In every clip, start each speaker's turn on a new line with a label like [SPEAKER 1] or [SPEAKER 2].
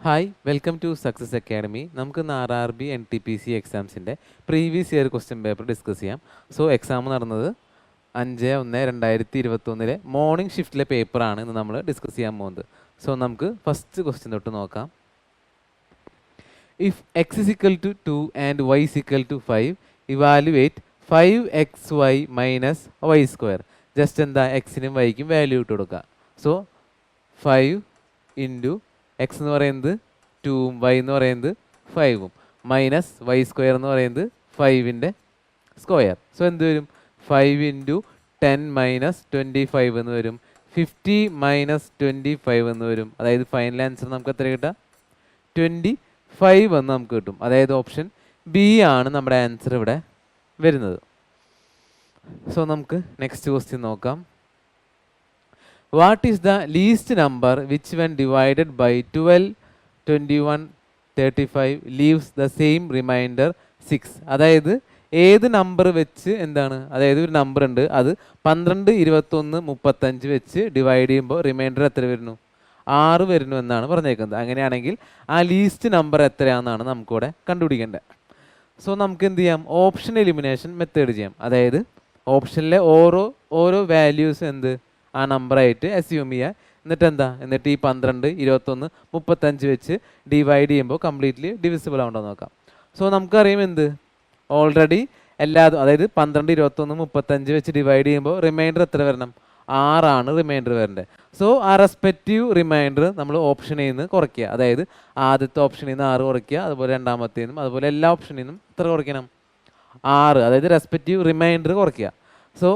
[SPEAKER 1] Hi welcome to success academy. നമുക്ക് RRB NTPC എക്സാംസിൻ്റെ previous year question paper discuss ചെയ്യാം. So exam നടന്നത് 5/1/2021 morning ഷിഫ്റ്റിലെ പേപ്പറാണ് ഇന്ന് നമ്മൾ ഡിസ്കസ് ചെയ്യാൻ പോകുന്നത്. സോ നമുക്ക് ഫസ്റ്റ് ക്വസ്റ്റ്യൻ തൊട്ട് നോക്കാം. If x is equal to 2 and y is equal to 5, evaluate 5xy minus y square. Just എന്താ എക്സിനും വൈക്കും വാല്യൂ ഇട്ട് കൊടുക്കുക. സോ 5 ഇൻറ്റു എക്സ് എന്ന് പറയുന്നത് 2ഉം വൈ എന്ന് പറയുന്നത് 5ഉം മൈനസ് വൈ സ്ക്വയർ എന്ന് പറയുന്നത് 5ൻ്റെ സ്ക്വയർ. സോ എന്ത് വരും? 5 ഇൻറ്റു 10 മൈനസ് 25 എന്ന് വരും. 50 മൈനസ് 25 എന്ന് വരും. അതായത് ഫൈനൽ ആൻസർ നമുക്ക് എത്ര കിട്ടുക? 25 എന്ന് നമുക്ക് കിട്ടും. അതായത് ഓപ്ഷൻ ബി ആണ് നമ്മുടെ ആൻസർ ഇവിടെ വരുന്നത്. സോ നമുക്ക് നെക്സ്റ്റ് ക്വസ്റ്റ്യൻ നോക്കാം. What is the least number which when divided by 12, 21, 35 leaves the same remainder 6? അതായത് ഏത് നമ്പർ വെച്ച് എന്താണ്, അതായത് ഒരു നമ്പർ ഉണ്ട്, അത് 12, 21, 35 വെച്ച് ഡിവൈഡ് ചെയ്യുമ്പോൾ റിമൈൻഡർ എത്ര വരുന്നു? 6 വരുന്നു എന്നാണ് പറഞ്ഞേക്കുന്നത്. അങ്ങനെയാണെങ്കിൽ ആ ലീസ്റ്റ് നമ്പർ എത്രയാണെന്നാണ് നമുക്കിവിടെ കണ്ടുപിടിക്കേണ്ടത്. സോ നമുക്ക് എന്ത് ചെയ്യാം? ഓപ്ഷൻ എലിമിനേഷൻ മെത്തേഡ് ചെയ്യാം. അതായത് ഓപ്ഷനിലെ ഓരോ വാല്യൂസ് എന്ത് ആ നമ്പറായിട്ട് അസ്യൂം ചെയ്യുക. എന്നിട്ട് ഈ 12, 21, 35 വെച്ച് ഡിവൈഡ് ചെയ്യുമ്പോൾ കംപ്ലീറ്റ്ലി ഡിവിസിബിൾ ആവുണ്ടോ നോക്കാം. സോ നമുക്കറിയാം എന്ത് ഓൾറെഡി എല്ലാതും, അതായത് 12, 21, 35 വെച്ച് ഡിവൈഡ് ചെയ്യുമ്പോൾ റിമൈൻഡർ എത്ര വരണം? 6 ആണ് റിമൈൻഡർ വരേണ്ടത്. സോ ആ റെസ്പെക്റ്റീവ് റിമൈൻഡർ നമ്മൾ ഓപ്ഷനിൽ നിന്ന് കുറയ്ക്കുക. അതായത് ആദ്യത്തെ ഓപ്ഷനിൽ നിന്ന് 6 കുറയ്ക്കുക, അതുപോലെ രണ്ടാമത്തേന്നും അതുപോലെ എല്ലാ ഓപ്ഷനിൽ നിന്നും എത്ര കുറയ്ക്കണം? 6. അതായത് റെസ്പെക്റ്റീവ് റിമൈൻഡർ കുറയ്ക്കുക. സോ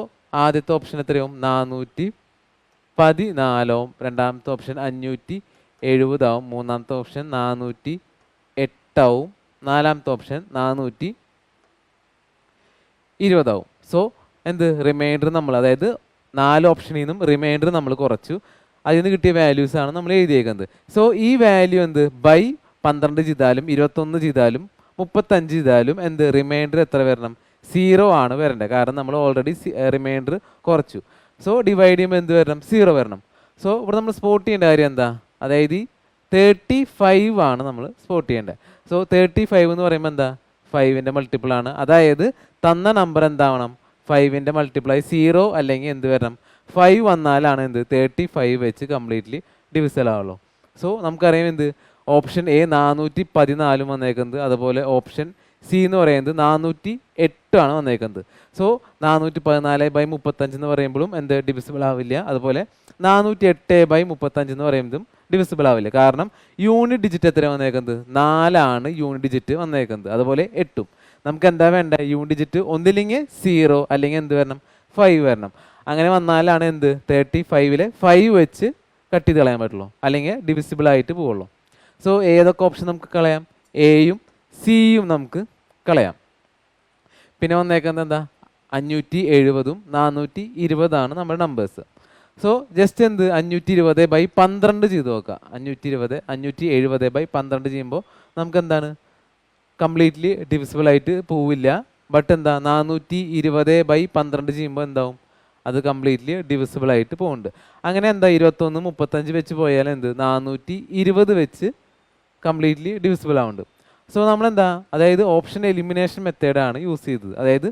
[SPEAKER 1] ആദ്യത്തെ ഓപ്ഷൻ എത്രയാവും? 414 ആവും. രണ്ടാമത്തെ ഓപ്ഷൻ 570 ആവും. മൂന്നാമത്തെ ഓപ്ഷൻ 408 ആവും. നാലാമത്തെ ഓപ്ഷൻ 420 ആവും. സോ എന്ത് റിമൈൻഡർ നമ്മൾ, അതായത് 4 ഓപ്ഷനിൽ നിന്നും റിമൈൻഡർ നമ്മൾ കുറച്ചു. അതിൽ നിന്ന് കിട്ടിയ വാല്യൂസ് ആണ് നമ്മൾ എഴുതിയേക്കുന്നത്. സോ ഈ വാല്യൂ എന്ത് ബൈ 12 ചെയ്താലും 21 ചെയ്താലും 35 ചെയ്താലും എന്ത് റിമൈൻഡർ എത്ര വരണം? 0 ആണ് വരേണ്ടത്. കാരണം നമ്മൾ ഓൾറെഡി റിമൈൻഡർ കുറച്ചു. സോ ഡിവൈഡ് ചെയ്യുമ്പോൾ എന്ത് വരണം? 0 വരണം. സോ ഇവിടെ നമ്മൾ സ്പോട്ട് ചെയ്യേണ്ട കാര്യം എന്താ? അതായത് 35 ആണ് നമ്മൾ സ്പോട്ട് ചെയ്യേണ്ടത്. സോ 35 എന്ന് പറയുമ്പോൾ എന്താ? 5ൻ്റെ മൾട്ടിപ്പിൾ ആണ്. അതായത് തന്ന നമ്പർ എന്താവണം? 5ൻ്റെ മൾട്ടിപ്പിൾ ആയി 0 അല്ലെങ്കിൽ എന്ത് വരണം? 5 വന്നാലാണ് എന്ത് 35 വെച്ച് കംപ്ലീറ്റ്ലി ഡിവിസിബിൾ ആവുള്ളൂ. സോ നമുക്കറിയാം എന്ത് ഓപ്ഷൻ എ 414 വന്നേക്കുന്നത്. അതുപോലെ ഓപ്ഷൻ സി എന്ന് പറയുന്നത് 408 ആണ് വന്നേക്കുന്നത്. സോ 414/35 എന്ന് പറയുമ്പോഴും എന്ത് ഡിവിസിബിൾ ആവില്ല. അതുപോലെ 408/35 എന്ന് പറയുന്നതും ഡിവിസിബിൾ ആവില്ല. കാരണം യൂണിറ്റ് ഡിജിറ്റ് എത്ര വന്നേക്കുന്നത്? 4 യൂണിറ്റ് ഡിജിറ്റ് വന്നേക്കുന്നത്. അതുപോലെ 8ഉം നമുക്ക് എന്താ വേണ്ട? യൂണിറ്റ് ഡിജിറ്റ് ഒന്നില്ലെങ്കിൽ 0 അല്ലെങ്കിൽ എന്ത് വരണം? 5 വരണം. അങ്ങനെ വന്നാലാണ് എന്ത് 35-ലെ 5 വെച്ച് കട്ട് ചെയ്ത് കളയാൻ പറ്റുള്ളൂ, അല്ലെങ്കിൽ ഡിവിസിബിൾ ആയിട്ട് പോവുള്ളൂ. സോ ഏതൊക്കെ ഓപ്ഷൻ നമുക്ക് കളയാം? എയും സിയും നമുക്ക് കളയാം. പിന്നെ വന്നേക്കുന്നത് എന്താ? 570ഉം 420 ആണ് നമ്മുടെ നമ്പേഴ്സ്. സോ ജസ്റ്റ് എന്ത് 520/12 ചെയ്ത് നോക്കുക. 570/12 ചെയ്യുമ്പോൾ നമുക്ക് എന്താണ് കംപ്ലീറ്റ്ലി ഡിവിസിബിൾ ആയിട്ട് പോവില്ല. ബട്ട് എന്താ 420/12 ചെയ്യുമ്പോൾ എന്താവും? അത് കംപ്ലീറ്റ്ലി ഡിവിസിബിൾ ആയിട്ട് പോകുന്നുണ്ട്. അങ്ങനെ എന്താ 21, 35 വെച്ച് പോയാൽ എന്ത് 420 വെച്ച് കംപ്ലീറ്റ്ലി ഡിവിസിബിൾ ആവുന്നുണ്ട്. സോ നമ്മളെന്താ, അതായത് ഓപ്ഷൻ എലിമിനേഷൻ മെത്തേഡാണ് യൂസ് ചെയ്തത്. അതായത്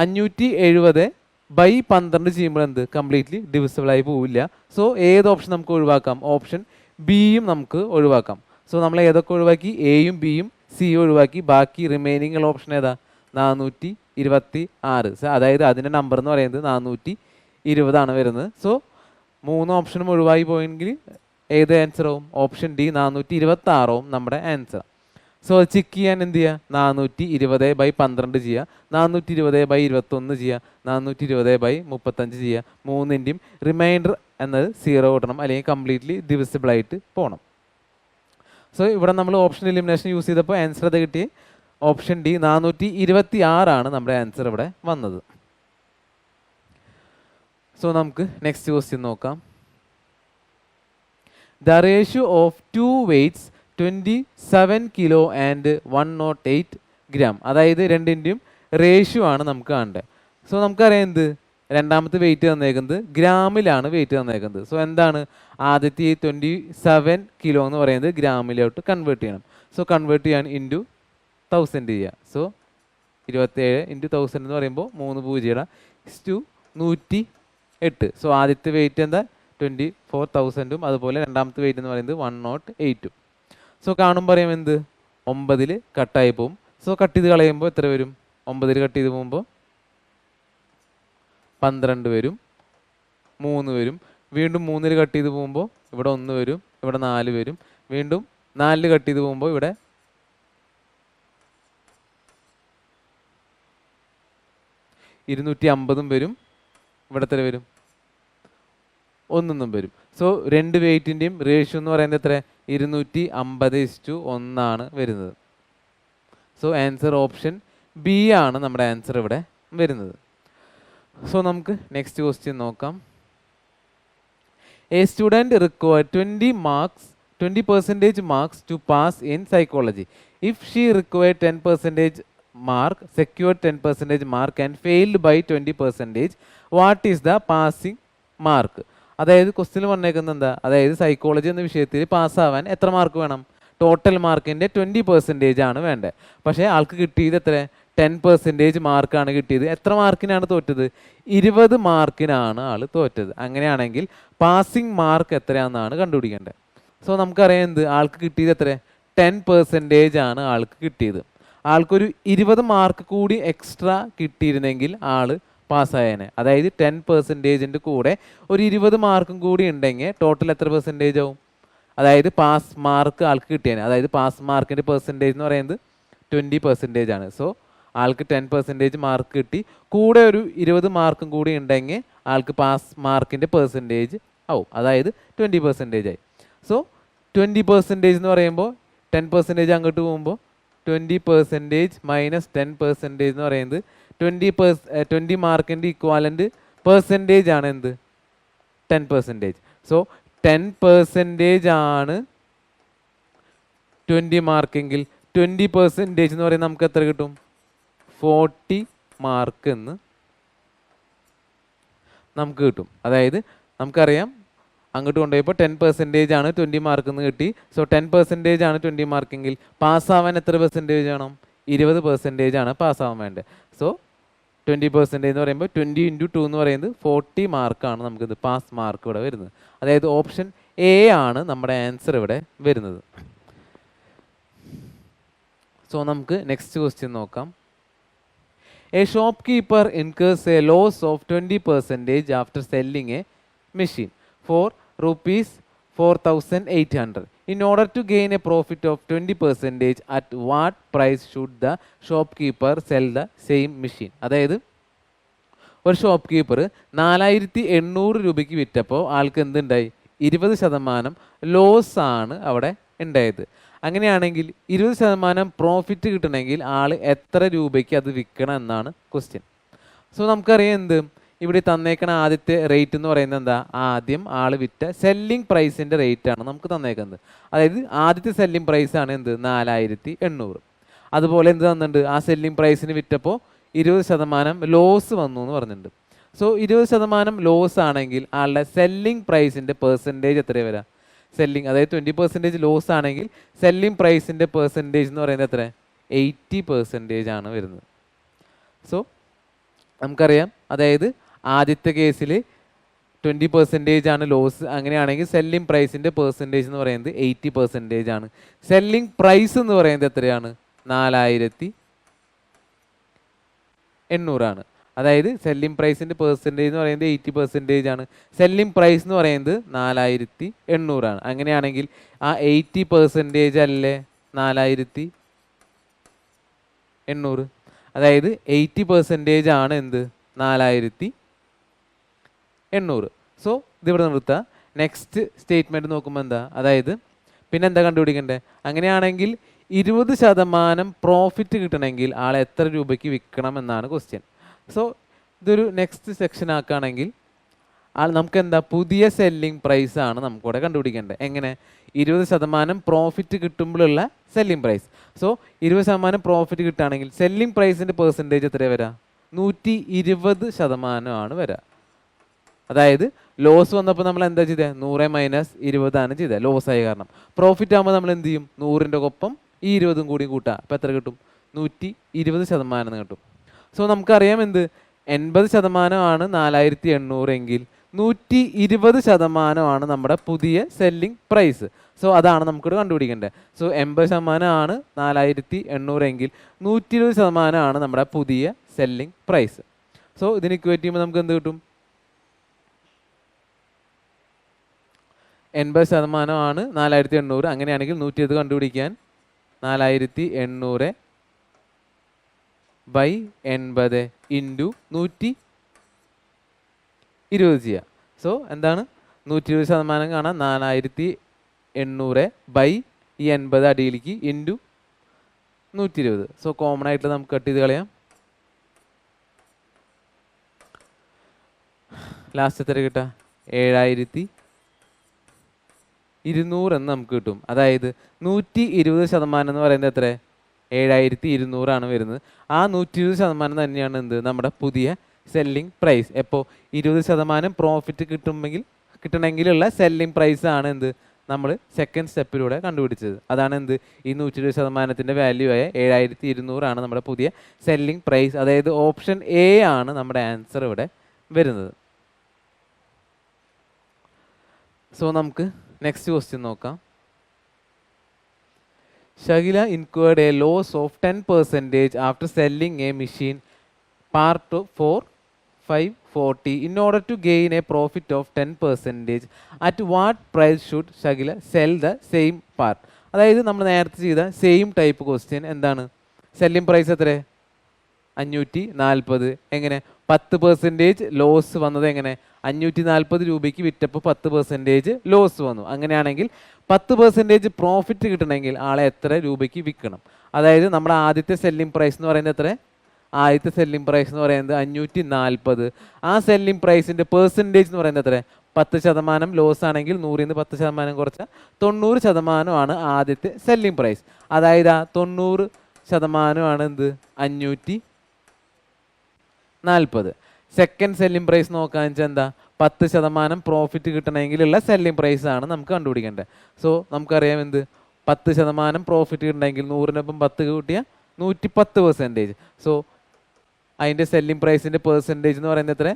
[SPEAKER 1] 570/12 ചെയ്യുമ്പോൾ എന്ത് കംപ്ലീറ്റ്ലി ഡിവിസിബിൾ ആയി പോവില്ല. സോ ഏത് ഓപ്ഷൻ നമുക്ക് ഒഴിവാക്കാം? ഓപ്ഷൻ ബിയും നമുക്ക് ഒഴിവാക്കാം. സോ നമ്മൾ ഏതൊക്കെ ഒഴിവാക്കി? എയും ബിയും സിയും ഒഴിവാക്കി. ബാക്കി റിമൈനിങ് ഓപ്ഷൻ ഏതാ? 426. അതായത് അതിൻ്റെ നമ്പർ എന്ന് പറയുന്നത് 420 ആണ് വരുന്നത്. സോ 3 ഓപ്ഷനും ഒഴിവായി പോയെങ്കിൽ ഏത് ആൻസർ ആവും? ഓപ്ഷൻ ഡി 426 ആവും നമ്മുടെ ആൻസർ. സോ ചെക്ക് ചെയ്യാൻ എന്ത് ചെയ്യുക? 420/12 ചെയ്യുക, 420/21 ചെയ്യുക, 420/35 ചെയ്യുക. മൂന്നിൻ്റെയും റിമൈൻഡർ എന്നത് 0 കിട്ടണം, അല്ലെങ്കിൽ കംപ്ലീറ്റ്ലി ഡിവിസിബിൾ ആയിട്ട് പോകണം. സോ ഇവിടെ നമ്മൾ ഓപ്ഷൻ എലിമിനേഷൻ യൂസ് ചെയ്തപ്പോൾ ആൻസർ അത് കിട്ടി. ഓപ്ഷൻ ഡി 426 ആണ് നമ്മുടെ ആൻസർ ഇവിടെ വന്നത്. സോ നമുക്ക് നെക്സ്റ്റ് ക്വസ്റ്റ്യൻ നോക്കാം. The ratio of two weights 27 kilo and 108 gram. അതായത് രണ്ടിൻ്റെയും റേഷ്യോ ആണ് നമുക്ക് കാണേണ്ടത്. സോ നമുക്കറിയാം എന്ത് രണ്ടാമത്തെ വെയിറ്റ് തന്നേക്കുന്നത് ഗ്രാമിലാണ് വെയിറ്റ് തന്നേക്കുന്നത്. സോ എന്താണ് ആദ്യത്തെ ഈ 27 കിലോ എന്ന് പറയുന്നത് ഗ്രാമിലോട്ട് കൺവേർട്ട് ചെയ്യണം. സോ കൺവേർട്ട് ചെയ്യാൻ ഇൻറ്റു 1000 ചെയ്യുക. സോ 27 ഇൻറ്റു 1000 എന്ന് പറയുമ്പോൾ 3 പൂജ്യം ടു 108. സോ ആദ്യത്തെ വെയിറ്റ് എന്താ 24,000ഉം അതുപോലെ രണ്ടാമത്തെ വെയിറ്റ് എന്ന് പറയുന്നത് 108ഉം. സോ കാണുമ്പോൾ പറയാം എന്ത് 9ൽ കട്ടായി പോവും. സോ കട്ട് ചെയ്ത് കളയുമ്പോൾ എത്ര വരും? 9ൽ കട്ട് ചെയ്ത് പോകുമ്പോൾ 12 വരും, 3 വരും. വീണ്ടും 3ൽ കട്ട് ചെയ്ത് പോകുമ്പോൾ ഇവിടെ 1 വരും, ഇവിടെ 4 വരും. വീണ്ടും 4ൽ കട്ട് ചെയ്ത് പോകുമ്പോൾ ഇവിടെ 250 വരും, ഇവിടെ എത്ര വരും? 1 വരും. സോ രണ്ട് വെയിറ്റിൻ്റെയും റേഷ്യോ എന്ന് പറയുന്നത് എത്ര? 250:1 വരുന്നത്. സോ ആൻസർ ഓപ്ഷൻ ബി ആണ് നമ്മുടെ ആൻസർ ഇവിടെ വരുന്നത്. സോ നമുക്ക് നെക്സ്റ്റ് ക്വസ്റ്റ്യൻ നോക്കാം. A student require 20% marks to pass in psychology. If she require 10% mark, secure 10% mark and failed by 20%, what is the passing mark? അതായത് ക്വസ്റ്റ്യൻ പറഞ്ഞേക്കുന്നത് എന്താ? അതായത് സൈക്കോളജി എന്ന വിഷയത്തിൽ പാസ്സാവാൻ എത്ര മാർക്ക് വേണം? ടോട്ടൽ മാർക്കിൻ്റെ 20% ആണ് വേണ്ടത്. പക്ഷേ ആൾക്ക് കിട്ടിയത് എത്ര? 10% മാർക്കാണ് കിട്ടിയത്. എത്ര മാർക്കിനാണ് തോറ്റത്? 20 മാർക്കിനാണ് ആൾ തോറ്റത്. അങ്ങനെയാണെങ്കിൽ പാസിംഗ് മാർക്ക് എത്രയാണെന്നാണ് കണ്ടുപിടിക്കേണ്ടത്. സോ നമുക്കറിയാം എന്ത് ആൾക്ക് കിട്ടിയത് എത്ര? 10% ആണ് ആൾക്ക് കിട്ടിയത്. ആൾക്കൊരു 20 മാർക്ക് കൂടി എക്സ്ട്രാ കിട്ടിയിരുന്നെങ്കിൽ ആൾ പാസ്സായേനെ. അതായത് 10%ൻ്റെ കൂടെ ഒരു 20 മാർക്കും കൂടി ഉണ്ടെങ്കിൽ ടോട്ടൽ എത്ര പെർസെൻറ്റേജ് ആവും? അതായത് പാസ് മാർക്ക് ആൾക്ക് കിട്ടിയേനെ. അതായത് പാസ് മാർക്കിൻ്റെ പെർസെൻറ്റേജ് എന്ന് പറയുന്നത് 20% ആണ്. സോ ആൾക്ക് 10% മാർക്ക് കിട്ടി, കൂടെ ഒരു 20 മാർക്കും കൂടി ഉണ്ടെങ്കിൽ ആൾക്ക് പാസ് മാർക്കിൻ്റെ പെർസെൻറ്റേജ് ആവും. അതായത് 20% ആയി. സോ 20% എന്ന് പറയുമ്പോൾ 10% അങ്ങോട്ട് പോകുമ്പോൾ 20% മൈനസ് 10% എന്ന് പറയുന്നത് 20 മാർക്കിൻ്റെ ഇക്വാലൻ്റ് പെർസെൻറ്റേജ് ആണ് എന്ത്? 10%. സോ 10% ആണ് 20 മാർക്കെങ്കിൽ 20% എന്ന് പറയുന്നത് നമുക്ക് എത്ര കിട്ടും? 40 മാർക്ക് എന്ന് നമുക്ക് കിട്ടും. അതായത് നമുക്കറിയാം അങ്ങോട്ട് കൊണ്ടുപോയപ്പോൾ 10% ആണ് 20 മാർക്ക് എന്ന് കിട്ടി. സോ 10% ആണ് 20 മാർക്കെങ്കിൽ പാസ്സാവാൻ എത്ര പെർസെൻറ്റേജ് വേണം? 20% ആണ് പാസ്സാവാൻ വേണ്ടത്. സോ 20% എന്ന് പറയുമ്പോൾ 20 × 2 എന്ന് പറയുന്നത് 40 മാർക്കാണ് നമുക്കിത് പാസ് മാർക്ക് ഇവിടെ വരുന്നത്. അതായത് ഓപ്ഷൻ എ ആണ് നമ്മുടെ ആൻസർ ഇവിടെ വരുന്നത്. സോ നമുക്ക് നെക്സ്റ്റ് ക്വസ്റ്റ്യൻ നോക്കാം. A shopkeeper incurs a loss of 20% after selling a machine for ₹4,800. In order to gain a profit of 20%, at what price should the shopkeeper sell the same machine? അതായത് ഒരു shop keeper 4,800 രൂപയ്ക്ക് വിറ്റപ്പോൾ ആൾക്ക് എന്തുണ്ടായി? 20% loss ആണ് അവിടെ ഉണ്ടായത്. അങ്ങനെയാണെങ്കിൽ 20% profit കിട്ടണമെങ്കിൽ ആൾ എത്ര രൂപയ്ക്ക് അത് വിൽക്കണം എന്നാണ് ക്വസ്റ്റ്യൻ. സോ നമുക്കറിയാം എന്ത് ഇവിടെ തന്നേക്കണ ആദ്യത്തെ റേറ്റ് എന്ന് പറയുന്നത് എന്താ? ആദ്യം ആൾ വിറ്റ സെല്ലിംഗ് പ്രൈസിൻ്റെ റേറ്റ് ആണ് നമുക്ക് തന്നേക്കുന്നത്. അതായത് ആദ്യത്തെ സെല്ലിംഗ് പ്രൈസ് ആണ് എന്ത്? 4,800. അതുപോലെ എന്ത് തന്നിട്ടുണ്ട്? ആ സെല്ലിംഗ് പ്രൈസിന് വിറ്റപ്പോൾ 20% ലോസ് വന്നു എന്ന് പറഞ്ഞിട്ടുണ്ട്. സോ 20% ലോസ് ആണെങ്കിൽ ആളുടെ സെല്ലിംഗ് പ്രൈസിൻ്റെ പെർസെൻറ്റേജ് എത്ര വരാം? സെല്ലിംഗ് അതായത് 20% ലോസ് ആണെങ്കിൽ സെല്ലിംഗ് പ്രൈസിൻ്റെ പെർസെൻറ്റേജ് എന്ന് പറയുന്നത് എത്ര? 80% ആണ് വരുന്നത്. സോ നമുക്കറിയാം അതായത് ആദ്യത്തെ കേസിൽ 20% ആണ് ലോസ്. അങ്ങനെയാണെങ്കിൽ സെല്ലിംഗ് പ്രൈസിൻ്റെ പെർസെൻറ്റേജ് എന്ന് പറയുന്നത് 80% ആണ്. സെല്ലിംഗ് പ്രൈസ് എന്ന് പറയുന്നത് എത്രയാണ്? 4,800 ആണ്. അതായത് സെല്ലിംഗ് പ്രൈസിൻ്റെ പെർസെൻറ്റേജ് എന്ന് പറയുന്നത് 80% ആണ്. സെല്ലിംഗ് പ്രൈസ് എന്ന് പറയുന്നത് 4,800 ആണ്. അങ്ങനെയാണെങ്കിൽ ആ 80% അല്ലേ 4,800? അതായത് 80% ആണ് എന്ത്? 4,800. സോ ഇതിവിടെ നിർത്തുക. നെക്സ്റ്റ് സ്റ്റേറ്റ്മെൻറ്റ് നോക്കുമ്പോൾ എന്താ? അതായത് പിന്നെ എന്താ കണ്ടുപിടിക്കണ്ടേ? അങ്ങനെയാണെങ്കിൽ 20% പ്രോഫിറ്റ് കിട്ടണമെങ്കിൽ ആൾ എത്ര രൂപയ്ക്ക് വിൽക്കണം എന്നാണ് ക്വസ്റ്റ്യൻ. സോ ഇതൊരു നെക്സ്റ്റ് സെക്ഷൻ ആക്കുകയാണെങ്കിൽ നമുക്ക് എന്താ? പുതിയ സെല്ലിംഗ് പ്രൈസ് ആണ് നമുക്കിവിടെ കണ്ടുപിടിക്കേണ്ടത്. എങ്ങനെ? 20% പ്രോഫിറ്റ് കിട്ടുമ്പോഴുള്ള സെല്ലിംഗ് പ്രൈസ്. സോ 20% പ്രോഫിറ്റ് കിട്ടുകയാണെങ്കിൽ സെല്ലിംഗ് പ്രൈസിൻ്റെ പെർസെൻറ്റേജ് എത്ര വരാം? 120% വരിക. അതായത് ലോസ് വന്നപ്പോൾ നമ്മൾ എന്താ ചെയ്തത്? 100 മൈനസ് 20 ചെയ്തത്, ലോസ് ആയ കാരണം. പ്രോഫിറ്റ് ആകുമ്പോൾ നമ്മൾ എന്ത് ചെയ്യും? 100ൻ്റെ ഒപ്പം ഈ 20 കൂടി കൂട്ടുക. അപ്പോൾ എത്ര കിട്ടും? 120% കിട്ടും. സോ നമുക്കറിയാം എന്ത്? 80% 4800 എങ്കിൽ 120% നമ്മുടെ പുതിയ സെല്ലിംഗ് പ്രൈസ്. സോ അതാണ് നമുക്കിവിടെ കണ്ടുപിടിക്കേണ്ടത്. സോ 80% 4800 എങ്കിൽ 120% നമ്മുടെ പുതിയ സെല്ലിംഗ് പ്രൈസ്. സോ ഇതിന് ഇക്വേറ്റ് ചെയ്യുമ്പോൾ നമുക്ക് എന്ത് കിട്ടും? 80% 4800. അങ്ങനെയാണെങ്കിൽ 120 കണ്ടുപിടിക്കാൻ 4800 ബൈ 80 ഇൻറ്റു 120 ചെയ്യുക. സോ എന്താണ്? 120% കാണാൻ 4800 ബൈ ഈ 80 അടിയിലേക്ക് ഇൻറ്റു 120. സോ കോമൺ ആയിട്ട് നമുക്ക് കട്ട് ചെയ്ത് കളയാം. ലാസ്റ്റ് എത്ര കിട്ടുക? 7200 എന്ന് നമുക്ക് കിട്ടും. അതായത് 120% എന്ന് പറയുന്നത് എത്ര? 7200 വരുന്നത്. ആ 120% തന്നെയാണ് എന്ത്? നമ്മുടെ പുതിയ സെല്ലിംഗ് പ്രൈസ്. എപ്പോൾ 20% പ്രോഫിറ്റ് കിട്ടണമെങ്കിലുള്ള സെല്ലിംഗ് പ്രൈസ് ആണ് എന്ത്? നമ്മൾ സെക്കൻഡ് സ്റ്റെപ്പിലൂടെ കണ്ടുപിടിച്ചത്. അതാണ് എന്ത്? ഈ 120%ൻ്റെ വാല്യൂ ആയ 7200 നമ്മുടെ പുതിയ സെല്ലിംഗ് പ്രൈസ്. അതായത് ഓപ്ഷൻ എ ആണ് നമ്മുടെ ആൻസർ ഇവിടെ വരുന്നത്. സോ നമുക്ക് നെക്സ്റ്റ് ക്വസ്റ്റ്യൻ നോക്കാം. Shagila incurred a loss of 10% after selling a machine part for 540 in order to gain a profit of 10%. At what price should Shagila sell the same part? അതായത് നമ്മൾ നേരത്തെ ചെയ്ത same type question എന്താണ്? Selling price എത്ര? 540. എങ്ങനെ? 10% loss വന്നത് എങ്ങനെ? 540 രൂപയ്ക്ക് വിറ്റപ്പോൾ 10% ലോസ് വന്നു. അങ്ങനെയാണെങ്കിൽ 10% പ്രോഫിറ്റ് കിട്ടണമെങ്കിൽ ആളെ എത്ര രൂപയ്ക്ക് വിൽക്കണം? അതായത് നമ്മുടെ ആദ്യത്തെ സെല്ലിംഗ് പ്രൈസ് എന്ന് പറയുന്നത് എത്ര? ആദ്യത്തെ സെല്ലിംഗ് പ്രൈസ് എന്ന് പറയുന്നത് 540. ആ സെല്ലിംഗ് പ്രൈസിൻ്റെ പെർസെൻറ്റേജ് എന്ന് പറയുന്നത് എത്ര? 10% ലോസ് ആണെങ്കിൽ 100ൽ നിന്ന് 10% കുറച്ചാൽ 90% ആദ്യത്തെ സെല്ലിംഗ് പ്രൈസ്. അതായത് ആ 90% എന്ത്? 540. സെക്കൻഡ് സെല്ലിംഗ് പ്രൈസ് നോക്കാന്ന് വെച്ചാൽ എന്താ? 10% പ്രോഫിറ്റ് കിട്ടണമെങ്കിലുള്ള സെല്ലിംഗ് പ്രൈസ് ആണ് നമുക്ക് കണ്ടുപിടിക്കേണ്ടത്. സോ നമുക്കറിയാം എന്ത്? 10% പ്രോഫിറ്റ് കിട്ടണമെങ്കിൽ 100നൊപ്പം 10 കൂട്ടിയാൽ 110%. സോ അതിൻ്റെ സെല്ലിംഗ് പ്രൈസിൻ്റെ പെർസെൻറ്റേജ് എന്ന് പറയുന്നത് എത്ര?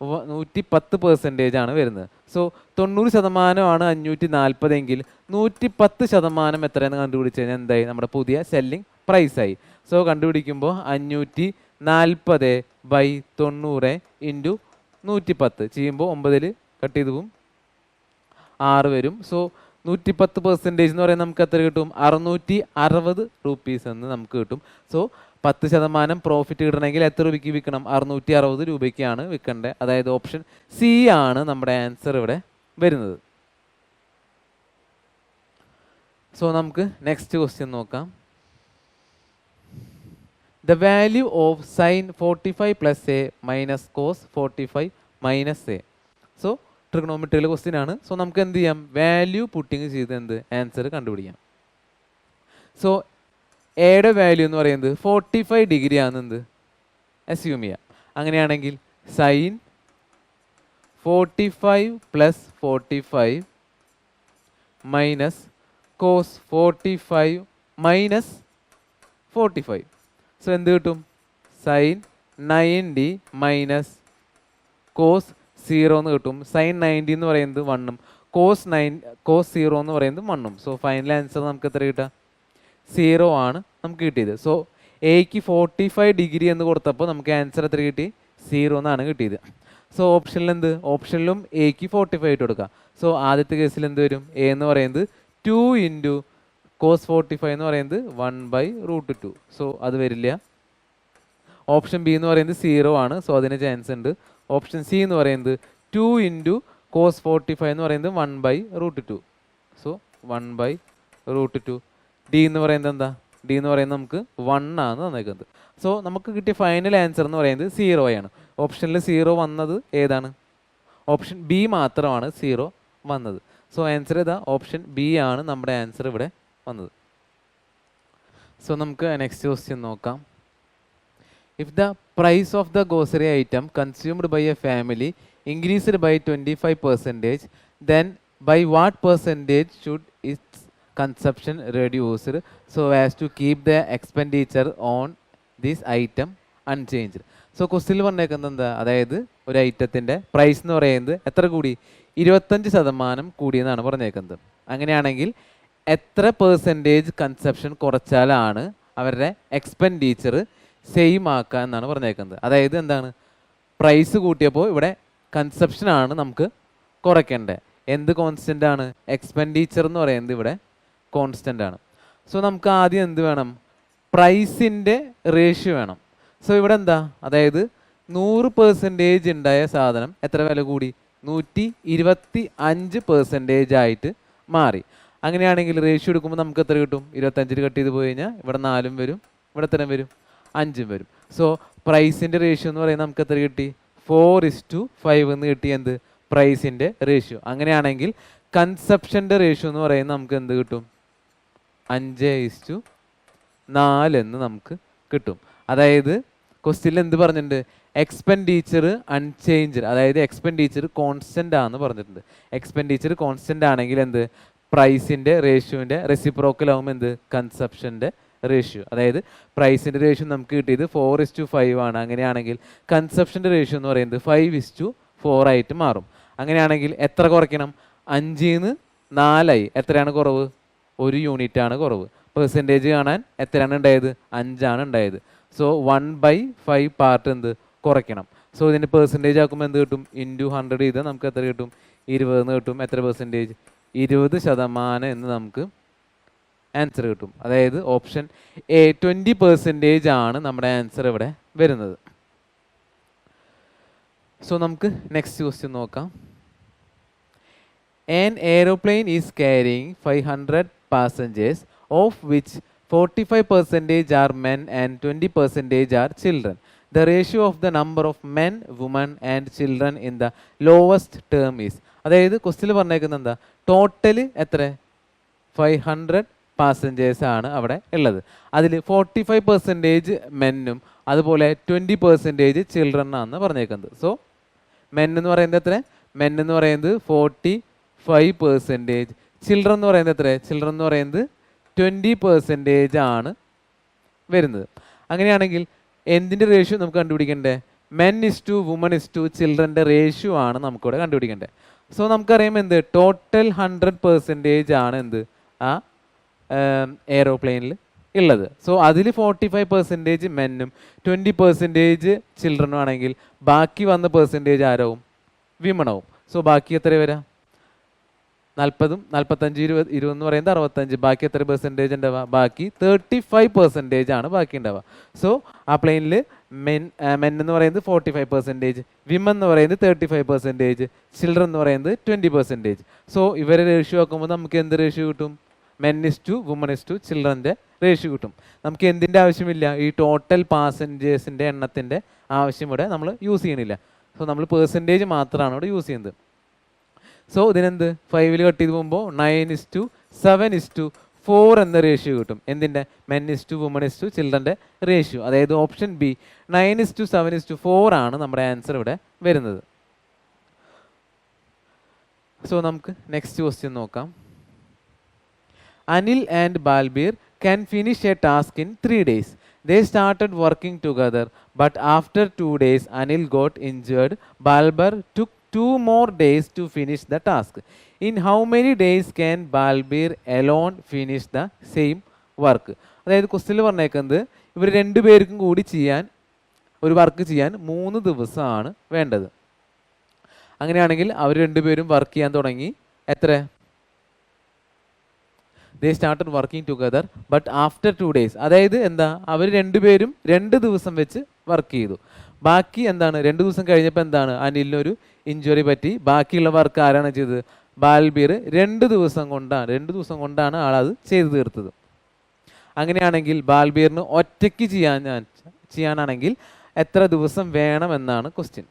[SPEAKER 1] 110% ആണ് വരുന്നത്. സോ 90% 540 എങ്കിൽ 110% എത്രയെന്ന് കണ്ടുപിടിച്ച് കഴിഞ്ഞാൽ എന്തായി? നമ്മുടെ പുതിയ സെല്ലിംഗ് പ്രൈസായി. സോ കണ്ടുപിടിക്കുമ്പോൾ 540 ബൈ 90 ഇൻറ്റു 110 ചെയ്യുമ്പോൾ 9ൽ കട്ട് ചെയ്ത് പോവും, 6 വരും. സോ 110% എന്ന് പറയുന്നത് നമുക്ക് എത്ര കിട്ടും? 660 റുപ്പീസ് എന്ന് നമുക്ക് കിട്ടും. സോ 10% പ്രോഫിറ്റ് കിട്ടണമെങ്കിൽ എത്ര രൂപയ്ക്ക് വിൽക്കണം? 660 രൂപയ്ക്കാണ് വിൽക്കേണ്ടത്. അതായത് ഓപ്ഷൻ സി ആണ് നമ്മുടെ ആൻസർ ഇവിടെ വരുന്നത്. സോ നമുക്ക് നെക്സ്റ്റ് ക്വസ്റ്റ്യൻ നോക്കാം. The value of sin 45 plus a minus cos 45 minus a. So ട്രിഗണോമെട്രിയിലെ ക്വസ്റ്റ്യൻ ആണ്. സോ നമുക്ക് എന്ത് ചെയ്യാം? വാല്യൂ പുട്ടിങ് ചെയ്ത് എന്ത് ആൻസർ കണ്ടുപിടിക്കാം. സോ എയുടെ വാല്യൂ എന്ന് പറയുന്നത് 45 ഡിഗ്രി ആണെന്ന് അസ്യൂം ചെയ്യാം. അങ്ങനെയാണെങ്കിൽ sine 45 plus 45 minus cos 45 minus 45. So എന്ത് കിട്ടും? സൈൻ 90 മൈനസ് കോസ് 0 എന്ന് കിട്ടും. സൈൻ 90 എന്ന് പറയുന്നത് 1ഉം കോസ് 0 എന്ന് പറയുന്നത് 1ഉം. സോ ഫൈനൽ ആൻസർ നമുക്ക് എത്ര കിട്ടുക? 0 ആണ് നമുക്ക് കിട്ടിയത്. സോ എക്ക് 45 ഡിഗ്രി എന്ന് കൊടുത്തപ്പോൾ നമുക്ക് ആൻസർ എത്ര കിട്ടി? 0 എന്നാണ് കിട്ടിയത്. സോ ഓപ്ഷനിൽ എന്ത്? ഓപ്ഷനിലും എക്ക് 45 ഇട്ട് കൊടുക്കുക. സോ ആദ്യത്തെ കേസിൽ എന്ത് വരും? എ എന്ന് പറയുന്നത് 2 ഇൻറ്റു കോസ് 45 എന്ന് പറയുന്നത് 1/√2. സോ അത് വരില്ല. ഓപ്ഷൻ ബി എന്ന് പറയുന്നത് 0 ആണ്. സോ അതിന് ചാൻസ് ഉണ്ട്. ഓപ്ഷൻ സി എന്ന് പറയുന്നത് 2 ഇൻറ്റു കോസ് 45 എന്ന് പറയുന്നത് 1/√2. സോ 1/√2. ഡി എന്ന് പറയുന്നത് എന്താ? ഡി എന്ന് പറയുന്നത് നമുക്ക് 1 ആണ് തന്നേക്കുന്നത്. സോ നമുക്ക് കിട്ടിയ ഫൈനൽ ആൻസർ എന്ന് പറയുന്നത് 0 ആണ്. ഓപ്ഷനിൽ 0 വന്നത് ഏതാണ്? ഓപ്ഷൻ ബി മാത്രമാണ് 0 വന്നത്. സോ ആൻസർ ഇതാ ഓപ്ഷൻ ബി ആണ് നമ്മുടെ ആൻസർ ഇവിടെ വന്നത്. സോ നമുക്ക് നെക്സ്റ്റ് ക്വസ്റ്റ്യൻ നോക്കാം. If the price of the grocery item consumed by a family increased by 25%, then by what percentage should its consumption reduced so as to keep the expenditure on this item unchanged? So ക്വസ്റ്റിൽ പറഞ്ഞേക്കുന്നത് എന്താ, അതായത് ഒരു ഐറ്റത്തിൻ്റെ price എന്ന് പറയുന്നത് എത്ര കൂടി, 25% കൂടിയെന്നാണ് പറഞ്ഞേക്കുന്നത്. അങ്ങനെയാണെങ്കിൽ എത്ര പെർസെൻറ്റേജ് കൺസപ്ഷൻ കുറച്ചാലാണ് അവരുടെ എക്സ്പെൻഡിച്ചർ സെയിം ആക്കുക എന്നാണ് പറഞ്ഞേക്കുന്നത്. അതായത് എന്താണ്, പ്രൈസ് കൂട്ടിയപ്പോൾ ഇവിടെ കൺസപ്ഷനാണ് നമുക്ക് കുറയ്ക്കേണ്ടത്. എന്ത് കോൺസ്റ്റൻ്റ് ആണ്, എക്സ്പെൻഡിച്ചർ എന്ന് പറയുന്നത് ഇവിടെ കോൺസ്റ്റൻ്റ് ആണ്. സോ നമുക്ക് ആദ്യം എന്ത് വേണം, പ്രൈസിൻ്റെ റേഷ്യോ വേണം. സോ ഇവിടെ എന്താ, അതായത് 100% ഉണ്ടായ സാധനം എത്ര വില കൂടി, 125% ആയിട്ട് മാറി. അങ്ങനെയാണെങ്കിൽ റേഷ്യോ എടുക്കുമ്പോൾ നമുക്ക് എത്ര കിട്ടും, 25 കട്ട് ചെയ്ത് പോയി കഴിഞ്ഞാൽ ഇവിടെ 4 വരും, ഇവിടെ എത്ര വരും, 5 വരും. സോ പ്രൈസിൻ്റെ റേഷ്യോ എന്ന് പറയുന്നത് നമുക്ക് എത്ര കിട്ടി, 4:5 എന്ന് കിട്ടി. എന്ത്, പ്രൈസിൻ്റെ റേഷ്യോ. അങ്ങനെയാണെങ്കിൽ കൺസപ്ഷൻ്റെ റേഷ്യോ എന്ന് പറയുന്നത് നമുക്ക് എന്ത് കിട്ടും, 5:4 എന്ന് നമുക്ക് കിട്ടും. അതായത് ക്വസ്റ്റ്യനിൽ എന്ത് പറഞ്ഞിട്ടുണ്ട്, എക്സ്പെൻഡിച്ചർ അൺചേഞ്ച്ഡ്, അതായത് എക്സ്പെൻഡിച്ചർ കോൺസ്റ്റൻ്റ് ആണെന്ന് പറഞ്ഞിട്ടുണ്ട്. എക്സ്പെൻഡിച്ചർ കോൺസ്റ്റൻ്റ് ആണെങ്കിൽ എന്ത്, പ്രൈസിൻ്റെ റേഷ്യോൻ്റെ റെസിപ്രോക്കൽ ആകുമ്പോൾ എന്ത്, കൺസപ്ഷൻ്റെ റേഷ്യോ. അതായത് പ്രൈസിൻ്റെ റേഷ്യോ നമുക്ക് കിട്ടിയത് 4:5 ആണ്. അങ്ങനെയാണെങ്കിൽ കൺസപ്ഷൻ്റെ റേഷ്യോ എന്ന് പറയുന്നത് 5:4 ആയിട്ട് മാറും. അങ്ങനെയാണെങ്കിൽ എത്ര കുറയ്ക്കണം, 5-4 എത്രയാണ് കുറവ്, 1 യൂണിറ്റാണ് കുറവ്. പെർസെൻറ്റേജ് കാണാൻ എത്രയാണ് ഉണ്ടായത്, 5 ആണ് ഉണ്ടായത്. സോ 1/5 പാർട്ട് എന്ത് കുറയ്ക്കണം. സോ ഇതിൻ്റെ പെർസെൻറ്റേജ് ആക്കുമ്പോൾ എന്ത് കിട്ടും, ഇൻറ്റു 100 ചെയ്താൽ നമുക്ക് എത്ര കിട്ടും, 20 എന്ന് കിട്ടും. എത്ര പെർസെൻറ്റേജ്, 20% എന്ന് നമുക്ക് ആൻസർ കിട്ടും. അതായത് ഓപ്ഷൻ എ 20% ആണ് നമ്മുടെ ആൻസർ ഇവിടെ വരുന്നത്. സോ നമുക്ക് നെക്സ്റ്റ് ക്വസ്റ്റ്യൻ നോക്കാം. An aeroplane is carrying 500 passengers, of which 45% are men and 20% are children. The ratio of the number of men, women and children in the lowest term is. അതായത് question പറഞ്ഞേക്കുന്നത് എന്താ, total എത്ര, 500 passengers ആണ് അവിടെ ഉള്ളത്. അതിൽ 45% മെന്നും അതുപോലെ 20% ചിൽഡ്രൻ ആണെന്ന് പറഞ്ഞേക്കുന്നത്. സോ മെൻ എന്ന് പറയുന്നത് എത്ര, മെൻ എന്ന് പറയുന്നത് 45%, ചിൽഡ്രൻ എന്ന് പറയുന്നത് എത്ര, ചിൽഡ്രൻ എന്ന് പറയുന്നത് 20% ആണ് വരുന്നത്. അങ്ങനെയാണെങ്കിൽ എന്തിൻ്റെ റേഷ്യോ നമുക്ക് കണ്ടുപിടിക്കേണ്ടത്, men is to woman is to ചിൽഡ്രൻ്റെ റേഷ്യോ ആണ് നമുക്കിവിടെ കണ്ടുപിടിക്കേണ്ടത്. സോ നമുക്കറിയാം എന്ത്, ടോട്ടൽ 100% ആണ് എന്ത് ആ എയറോപ്ലെയിനിൽ ഉള്ളത്. സോ അതിൽ 45% മെന്നും 20% ചിൽഡ്രനും ആണെങ്കിൽ ബാക്കി വന്ന പെർസെൻറ്റേജ് ആരാവും, വിമണാവും. സോ ബാക്കി എത്ര വരാം, 40, 45, 20 എന്ന് പറയുന്നത് 65. ബാക്കി എത്ര പെർസെൻറ്റേജ് ഉണ്ടാവുക, ബാക്കി 35% ആണ് ബാക്കി ഉണ്ടാവുക. സോ ആ പ്ലെയിനിൽ മെൻ എന്ന് പറയുന്നത് 45%, വിമൻ എന്ന് പറയുന്നത് 35%, ചിൽഡ്രൻ എന്ന് പറയുന്നത് 20%. സോ ഇവരെ റേഷ്യോ ആക്കുമ്പോൾ നമുക്ക് എന്ത് റേഷ്യോ കിട്ടും, men is to woman is to ചിൽഡ്രൻ്റെ റേഷ്യോ കിട്ടും. നമുക്ക് എന്തിൻ്റെ ആവശ്യമില്ല, ഈ ടോട്ടൽ പാസഞ്ചേഴ്സിൻ്റെ എണ്ണത്തിൻ്റെ ആവശ്യം ഇവിടെ നമ്മൾ യൂസ് ചെയ്യണില്ല. സോ നമ്മൾ പെർസെൻറ്റേജ് മാത്രമാണ് ഇവിടെ യൂസ് ചെയ്യുന്നത്. സോ ഇതിനെന്ത് 5 കട്ട് ചെയ്ത് പോകുമ്പോൾ 9:7:4 എന്ന റേഷ്യോ കിട്ടും. എന്തിൻ്റെ, men is to woman is to ചിൽഡ്രൻ്റെ റേഷ്യോ. അതായത് ഓപ്ഷൻ ബി 9:7:4 ആണ് നമ്മുടെ ആൻസർ ഇവിടെ വരുന്നത്. സോ നമുക്ക് നെക്സ്റ്റ് ക്വസ്റ്റ്യൻ നോക്കാം. Anil and Balbir can finish a task in 3 days. They started working together, but after 2 days, Anil got injured. Balbir took 2 more days to finish the task. In how many days can Balbir alone finish the same work? അതായത് ക്വസ്റ്റ്യനിൽ പറഞ്ഞേക്കുന്നത് ഇവർ 2 പേർക്കും കൂടി ചെയ്യാൻ ഒരു work ചെയ്യാൻ 3 ദിവസമാണ് വേണ്ടത്. അങ്ങനെയാണെങ്കിൽ അവർ 2 പേരും വർക്ക് ചെയ്യാൻ തുടങ്ങി എത്ര, they started working together but after 2 days. അതായത് എന്താ, അവർ 2 പേരും 2 ദിവസം വെച്ച് വർക്ക് ചെയ്തു. ബാക്കി എന്താണ്, 2 ദിവസം കഴിഞ്ഞപ്പോൾ എന്താണ്, അനിലിനൊരു ഇഞ്ചുറി പറ്റി. ബാക്കിയുള്ള വർക്ക് ആരാണ് ചെയ്തത്, ബാൽബീർ 2 ദിവസം കൊണ്ടാണ് ആളത് ചെയ്തു തീർത്തത്. അങ്ങനെയാണെങ്കിൽ ബാൽബീറിന് ഒറ്റയ്ക്ക് ചെയ്യാനാണെങ്കിൽ എത്ര ദിവസം വേണമെന്നാണ് ക്വസ്റ്റ്യൻ.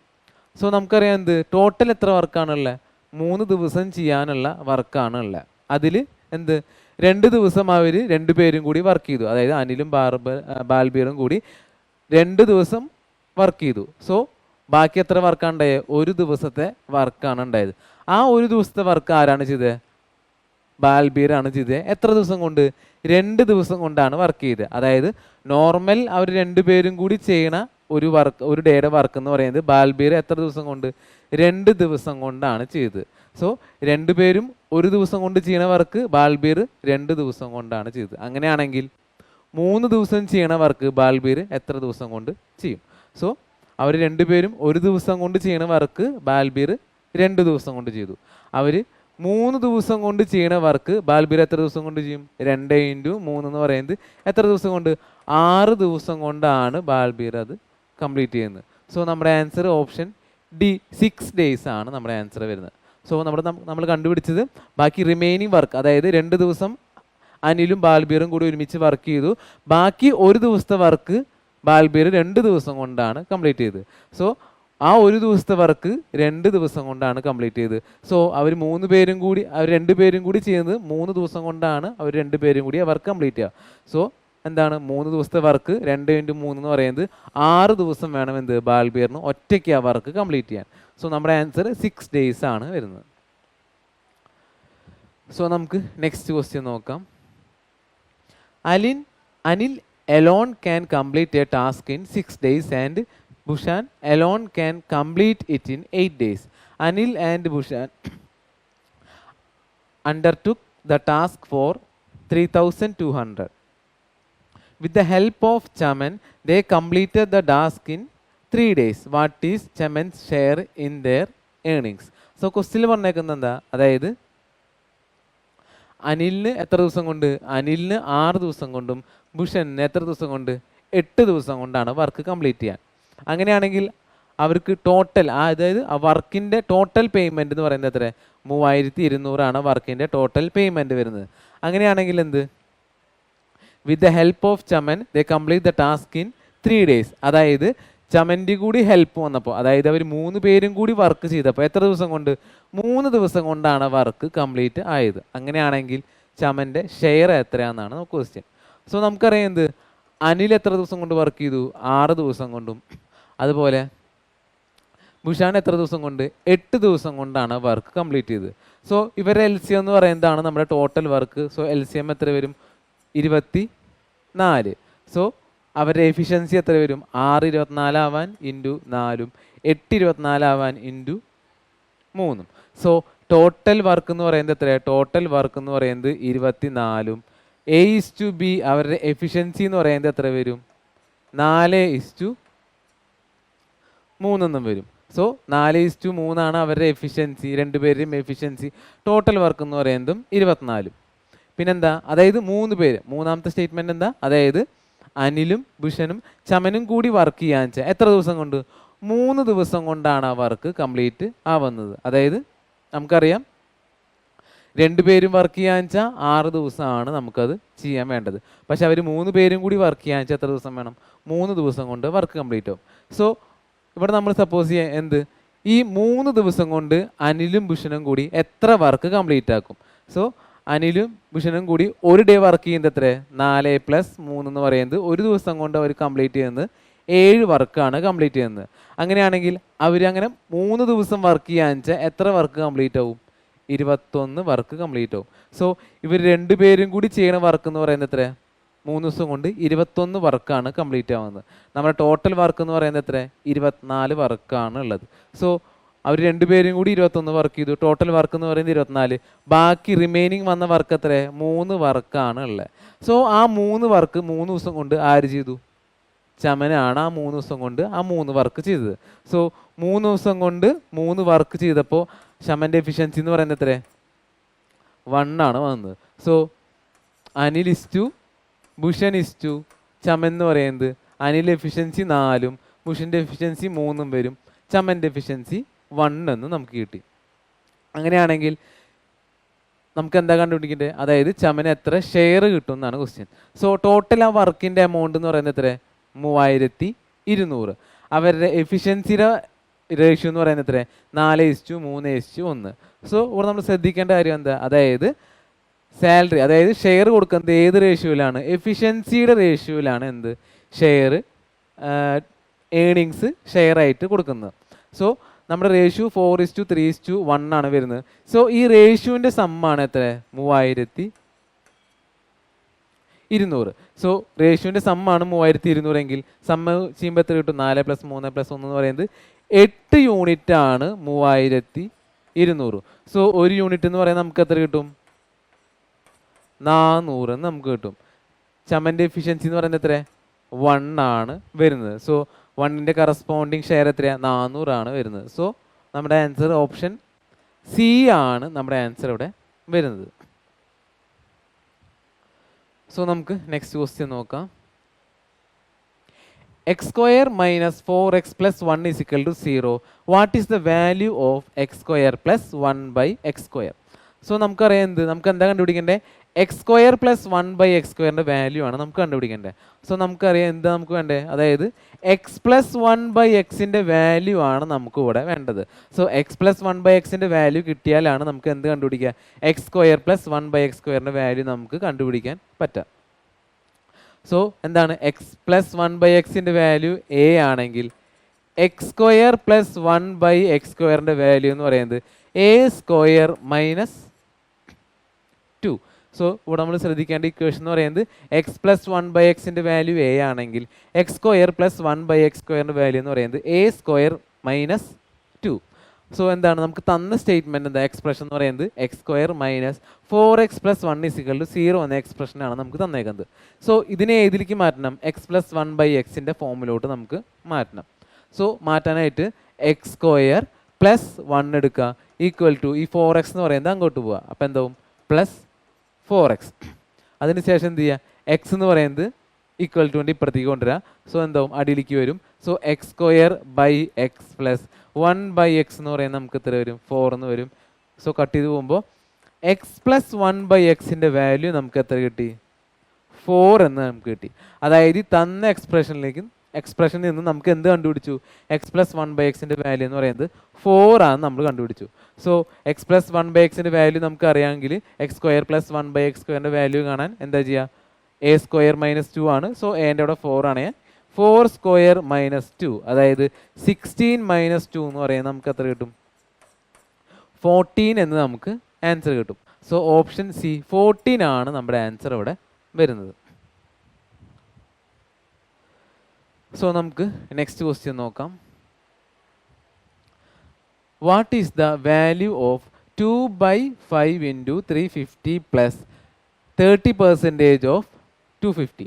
[SPEAKER 1] സോ നമുക്കറിയാം എന്ത്, ടോട്ടൽ എത്ര വർക്കാണുള്ളത്, 3 ദിവസം ചെയ്യാനുള്ള വർക്കാണുള്ളത്. അതിൽ എന്ത്, 2 ദിവസം അവർ 2 പേരും കൂടി വർക്ക് ചെയ്തു. അതായത് അനിലും ബാൽബീറും കൂടി 2 ദിവസം വർക്ക് ചെയ്തു. സോ ബാക്കി എത്ര വർക്കാണ് ഉണ്ടായത്? ഒരു ദിവസത്തെ വർക്കാണ് ഉണ്ടായത്. ആ ഒരു ദിവസത്തെ വർക്ക് ആരാണ് ചെയ്തത്? ബാൽബീർ ആണ് ചെയ്തത്. എത്ര ദിവസം കൊണ്ട്? 2 ദിവസം കൊണ്ടാണ് വർക്ക് ചെയ്തത്. അതായത് നോർമൽ അവർ രണ്ടുപേരും കൂടി ചെയ്യണ ഒരു ഡേയുടെ വർക്ക് എന്ന് പറയുന്നത് ബാൽബീർ എത്ര ദിവസം കൊണ്ട്? 2 ദിവസം കൊണ്ടാണ് ചെയ്തത്. സോ രണ്ടുപേരും ഒരു ദിവസം കൊണ്ട് ചെയ്യണ വർക്ക് ബാൽബീർ 2 ദിവസം കൊണ്ടാണ് ചെയ്തത്. അങ്ങനെയാണെങ്കിൽ 3 ദിവസം ചെയ്യണ വർക്ക് ബാൽബീർ എത്ര ദിവസം കൊണ്ട് ചെയ്യും? സോ അവർ രണ്ടുപേരും ഒരു ദിവസം കൊണ്ട് ചെയ്യണ വർക്ക് ബാൽബീർ 2 ദിവസം കൊണ്ട് ചെയ്തു. അവർ 3 ദിവസം കൊണ്ട് ചെയ്യണ വർക്ക് ബാൽബീർ എത്ര ദിവസം കൊണ്ട് ചെയ്യും? 2 × 3 എന്ന് പറയുന്നത് എത്ര ദിവസം കൊണ്ട്? 6 ദിവസം കൊണ്ടാണ് ബാൽബീർ അത് കംപ്ലീറ്റ് ചെയ്യുന്നത്. സോ നമ്മുടെ ആൻസർ ഓപ്ഷൻ ഡി 6 days ആണ് നമ്മുടെ ആൻസർ വരുന്നത്. സോ നമ്മൾ കണ്ടുപിടിച്ചത് ബാക്കി റിമൈനിങ് വർക്ക്, അതായത് 2 ദിവസം അനിലും ബാൽബീറും കൂടി ഒരുമിച്ച് വർക്ക് ചെയ്തു. ബാക്കി ഒരു ദിവസത്തെ വർക്ക് ബാൽബീർ 2 ദിവസം കൊണ്ടാണ് കംപ്ലീറ്റ് ചെയ്തത്. സോ ആ ഒരു ദിവസത്തെ വർക്ക് 2 ദിവസം കൊണ്ടാണ് കംപ്ലീറ്റ് ചെയ്തത്. സോ അവർ 3 പേരും കൂടി അവർ 2 പേരും കൂടി ചെയ്യുന്നത് 3 ദിവസം കൊണ്ടാണ് അവർ 2 പേരും കൂടി ആ വർക്ക് കംപ്ലീറ്റ് ചെയ്യുക. സോ എന്താണ് 3 ദിവസത്തെ വർക്ക് 2 × 3 എന്ന് പറയുന്നത് 6 ദിവസം വേണം എന്ത് ബാൽബീറിന് ഒറ്റയ്ക്ക് ആ വർക്ക് കംപ്ലീറ്റ് ചെയ്യാൻ. സോ നമ്മുടെ ആൻസർ 6 days ആണ് വരുന്നത്. സോ നമുക്ക് നെക്സ്റ്റ് ക്വസ്റ്റ്യൻ നോക്കാം. Anil alone can complete a task in 6 days and Bushan alone can complete it in 8 days. Anil and Bushan undertook the task for 3,200. With the help of Chaman, they completed the task in 3 days. What is Chaman's share in their earnings? So question പറഞ്ഞേക്കുന്നത് എന്താ? അതായത് അനിലിന് എത്ര ദിവസം കൊണ്ട്? അനിലിന് 6 ദിവസം കൊണ്ടും ഭൂഷണിന് എത്ര ദിവസം കൊണ്ട്? 8 ദിവസം കൊണ്ടാണ് വർക്ക് കംപ്ലീറ്റ് ചെയ്യാൻ. അങ്ങനെയാണെങ്കിൽ അവർക്ക് ടോട്ടൽ, അതായത് ആ വർക്കിൻ്റെ ടോട്ടൽ പേയ്മെൻറ്റ് എന്ന് പറയുന്നത് എത്ര? 3200 ആണ് വർക്കിൻ്റെ ടോട്ടൽ പേയ്മെൻറ്റ് വരുന്നത്. അങ്ങനെയാണെങ്കിൽ എന്ത്? With the help of Chaman they complete the task in 3 days. അതായത് ചമൻ്റെ കൂടി ഹെൽപ്പ് വന്നപ്പോൾ, അതായത് അവർ 3 പേരും കൂടി വർക്ക് ചെയ്തപ്പോൾ എത്ര ദിവസം കൊണ്ട്? 3 ദിവസം കൊണ്ടാണ് വർക്ക് കംപ്ലീറ്റ് ആയത്. അങ്ങനെയാണെങ്കിൽ ചമൻ്റെ ഷെയർ എത്രയാണെന്നാണ് നമുക്ക് ക്വസ്റ്റ്യൻ. സോ നമുക്കറിയാം എന്ത്? അനിൽ എത്ര ദിവസം കൊണ്ട് വർക്ക് ചെയ്തു? 6 ദിവസം കൊണ്ടും. അതുപോലെ ഭൂഷാൻ എത്ര ദിവസം കൊണ്ട്? 8 ദിവസം കൊണ്ടാണ് വർക്ക് കംപ്ലീറ്റ് ചെയ്തത്. സോ ഇവരുടെ LCM എന്ന് പറയുന്നതാണ് നമ്മുടെ ടോട്ടൽ വർക്ക്. സോ LCM എത്ര വരും? 24. സോ അവരുടെ എഫിഷ്യൻസി എത്ര വരും? 6 24 ആവാൻ ഇൻറ്റു 4, 8 24 ആവാൻ ഇൻറ്റു 3. സോ ടോട്ടൽ വർക്ക് എന്ന് പറയുന്നത് എത്ര? ടോട്ടൽ വർക്ക് എന്ന് പറയുന്നത് 24. A/B അവരുടെ എഫിഷ്യൻസി എന്ന് പറയുന്നത് എത്ര വരും? 4:3 എന്നും വരും. സോ 4:3 ആണ് അവരുടെ എഫിഷ്യൻസി, രണ്ടുപേരുടെയും എഫിഷ്യൻസി. ടോട്ടൽ വർക്ക് എന്ന് പറയുന്നതും 24. പിന്നെന്താ? അതായത് 3 പേര്. മൂന്നാമത്തെ സ്റ്റേറ്റ്മെൻറ്റ് എന്താ? അതായത് അനിലും ഭൂഷനും ചമനും കൂടി വർക്ക് ചെയ്യാൻ വെച്ചാൽ എത്ര ദിവസം കൊണ്ട്? 3 ദിവസം കൊണ്ടാണ് ആ വർക്ക് കംപ്ലീറ്റ് ആവുന്നത്. അതായത് നമുക്കറിയാം 2 പേരും വർക്ക് ചെയ്യാൻ വെച്ചാൽ 6 ദിവസമാണ് നമുക്കത് ചെയ്യാൻ വേണ്ടത്. പക്ഷെ അവർ 3 പേരും കൂടി വർക്ക് ചെയ്യാൻ വെച്ചാൽ എത്ര ദിവസം വേണം? 3 ദിവസം കൊണ്ട് വർക്ക് കംപ്ലീറ്റ് ആവും. സോ ഇവിടെ നമ്മൾ സപ്പോസ് ചെയ്യാം എന്ത്? ഈ 3 ദിവസം കൊണ്ട് അനിലും ഭൂഷനും കൂടി എത്ര വർക്ക് കംപ്ലീറ്റ് ആക്കും? സോ അനിലും ഭൂഷനും കൂടി ഒരു ഡേ വർക്ക് ചെയ്യുന്നത് എത്ര? 4+3 എന്ന് പറയുന്നത് ഒരു ദിവസം കൊണ്ട് അവർ കംപ്ലീറ്റ് ചെയ്യുന്നത് 7 വർക്കാണ് കംപ്ലീറ്റ് ചെയ്യുന്നത്. അങ്ങനെയാണെങ്കിൽ അവരങ്ങനെ 3 ദിവസം വർക്ക് ചെയ്യാൻ വെച്ചാൽ എത്ര വർക്ക് കംപ്ലീറ്റ് ആവും? 21 വർക്ക് കംപ്ലീറ്റ് ആവും. സോ ഇവർ 2 പേരും കൂടി ചെയ്യണ വർക്ക് എന്ന് പറയുന്നത് എത്ര? 3 ദിവസം കൊണ്ട് 21 വർക്കാണ് കംപ്ലീറ്റ് ആവുന്നത്. നമ്മുടെ ടോട്ടൽ വർക്ക് എന്ന് പറയുന്നത് എത്ര? 24 വർക്കാണ് ഉള്ളത്. സോ അവർ 2 പേരും കൂടി 21 വർക്ക് ചെയ്തു. ടോട്ടൽ വർക്ക് എന്ന് പറയുന്നത് 24. ബാക്കി റിമൈനിങ് വന്ന വർക്ക് എത്ര? 3 വർക്കാണ് ഉള്ളത്. സോ ആ 3 വർക്ക് 3 ദിവസം കൊണ്ട് ആര് ചെയ്തു? ചമനാണ് ആ 3 ദിവസം കൊണ്ട് ആ 3 വർക്ക് ചെയ്തത്. സോ 3 ദിവസം കൊണ്ട് 3 വർക്ക് ചെയ്തപ്പോൾ ശമൻ്റെ എഫിഷ്യൻസി എന്ന് പറയുന്നത് എത്ര? 1 ആണ് വന്നത്. So Anil is to Bhushan is to Chaman എന്ന് പറയുന്നത് അനിൽ എഫിഷ്യൻസി 4ഉം ഭൂഷൻ്റെ എഫിഷ്യൻസി 3ഉം വരും. ചമൻ്റെ എഫിഷ്യൻസി 1 എന്ന് നമുക്ക് കിട്ടി. അങ്ങനെയാണെങ്കിൽ നമുക്ക് എന്താ കണ്ടുപിടിക്കേണ്ടത്? അതായത് ചമന് എത്ര ഷെയർ കിട്ടും എന്നാണ് ക്വസ്റ്റ്യൻ. സോ ടോട്ടൽ ആ വർക്കിൻ്റെ എമൗണ്ട് എന്ന് പറയുന്നത് എത്ര? 3200. അവരുടെ എഫിഷ്യൻസിയുടെ റേഷ്യോ എന്ന് പറയുന്നത് എത്ര? 4:3:1. സോ ഇവിടെ നമ്മൾ ശ്രദ്ധിക്കേണ്ട കാര്യം എന്താ? അതായത് സാലറി, അതായത് ഷെയർ കൊടുക്കുന്നത് ഏത് റേഷ്യോയിലാണ്? എഫിഷ്യൻസിയുടെ റേഷ്യോയിലാണ് എന്ത്? ഷെയർ ഏണിങ്സ് ഷെയർ ആയിട്ട് കൊടുക്കുന്നത്. സോ നമ്മുടെ റേഷ്യോ 4:3:1 ആണ് വരുന്നത്. സോ ഈ റേഷ്യോൻ്റെ സമ്മാണ് എത്ര? 3200. സോ റേഷ്യോൻ്റെ സമ്മാണ് 3200 എങ്കിൽ സമ്മ ചെയ്യുമ്പോൾ എത്ര കിട്ടും? 4 + 3 + 1 എന്ന് പറയുന്നത് 8 യൂണിറ്റ് ആണ് 3200. സോ 1 യൂണിറ്റ് എന്ന് പറയുന്നത് നമുക്ക് എത്ര കിട്ടും? 400 എന്ന് നമുക്ക് കിട്ടും. ചമ്മൻ്റെ എഫിഷ്യൻസി എന്ന് പറയുന്നത് എത്ര? 1 ആണ് വരുന്നത്. സോ 1ൻ്റെ കറസ്പോണ്ടിങ് ഷെയർ എത്രയാണ്? 400 ആണ് വരുന്നത്. സോ നമ്മുടെ ആൻസർ ഓപ്ഷൻ സി ആണ് നമ്മുടെ ആൻസർ ഇവിടെ വരുന്നത്. സോ നമുക്ക് നെക്സ്റ്റ് ക്വസ്റ്റ്യൻ നോക്കാം. x² - 4x + 1 = 0. What is the value of x² + 1/x²? So നമുക്കറിയാം എന്ത്? നമുക്ക് എന്താ കണ്ടുപിടിക്കേണ്ടത്? x² + 1/x²ൻ്റെ വാല്യൂ ആണ് നമുക്ക് കണ്ടുപിടിക്കേണ്ടത്. സോ നമുക്കറിയാം എന്താ നമുക്ക് വേണ്ടത്? അതായത് x + 1/xൻ്റെ വാല്യൂ ആണ് നമുക്ക് ഇവിടെ വേണ്ടത്. സോ x + 1/xൻ്റെ വാല്യൂ കിട്ടിയാലാണ് നമുക്ക് എന്ത് കണ്ടുപിടിക്കുക? x² + 1/x²ൻ്റെ വാല്യൂ നമുക്ക് കണ്ടുപിടിക്കാൻ പറ്റുക. സോ എന്താണ്? x + 1/xൻ്റെ വാല്യൂ a ആണെങ്കിൽ x² + 1/x²ൻ്റെ വാല്യൂ എന്ന് പറയുന്നത് a² - 2. സോ ഇവിടെ നമ്മൾ ശ്രദ്ധിക്കേണ്ട ഇക്വേഷൻ എന്ന് പറയുന്നത് x + 1/xൻ്റെ വാല്യൂ a ആണെങ്കിൽ x² + 1/x²ൻ്റെ വാല്യൂ എന്ന് പറയുന്നത് a² - 2. സോ എന്താണ് നമുക്ക് തന്ന സ്റ്റേറ്റ്മെൻറ്റ് എന്താ? എക്സ്പ്രഷൻ എന്ന് പറയുന്നത് x² - 4x + 1 = 0 എന്ന എക്സ്പ്രഷനാണ് നമുക്ക് തന്നേക്കുന്നത്. സോ ഇതിനെ ഏതിലേക്ക് മാറ്റണം? x + 1/xൻ്റെ ഫോമിലോട്ട് നമുക്ക് മാറ്റണം. സോ മാറ്റാനായിട്ട് x² + 1 എടുക്കുക = ഈ 4x എന്ന് പറയുന്നത് അങ്ങോട്ട് പോവുക. അപ്പോൾ എന്താവും? +4x. അതിനുശേഷം എന്ത് ചെയ്യുക? x എന്ന് പറയുന്നത് = ഇപ്പുറത്തേക്ക് കൊണ്ടുവരിക. സോ എന്താവും? അടിയിലേക്ക് വരും. സോ x² x + 1/x എന്ന് പറയുന്നത് നമുക്ക് എത്ര വരും? 4 എന്ന് വരും. സോ കട്ട് ചെയ്ത് പോകുമ്പോൾ x + 1/xൻ്റെ വാല്യൂ നമുക്ക് എത്ര കിട്ടി? 4 എന്ന് നമുക്ക് കിട്ടി. അതായത് തന്ന എക്സ്പ്രഷനിൽ നിന്ന് നമുക്ക് എന്ത് കണ്ടുപിടിച്ചു? x + 1/xൻ്റെ വാല്യൂ എന്ന് പറയുന്നത് 4 ആണ് നമ്മൾ കണ്ടുപിടിച്ചു. സോ x + 1/xൻ്റെ വാല്യൂ നമുക്ക് അറിയാമെങ്കിൽ x² + 1/x²ൻ്റെ വാല്യൂ കാണാൻ എന്താ ചെയ്യുക? a² - 2 ആണ്. സോ എൻ്റെ അവിടെ 4 ആണ്. 4² - 2 അതായത് 16 - 2 എന്ന് പറയുന്നത് നമുക്ക് എത്ര കിട്ടും? 14 എന്ന് നമുക്ക് ആൻസർ കിട്ടും. സോ ഓപ്ഷൻ സി 14 ആണ് നമ്മുടെ ആൻസർ ഇവിടെ വരുന്നത്. സോ നമുക്ക് നെക്സ്റ്റ് ക്വസ്റ്റ്യൻ നോക്കാം. What is the value of 2/5 × 350 + 30% of 250?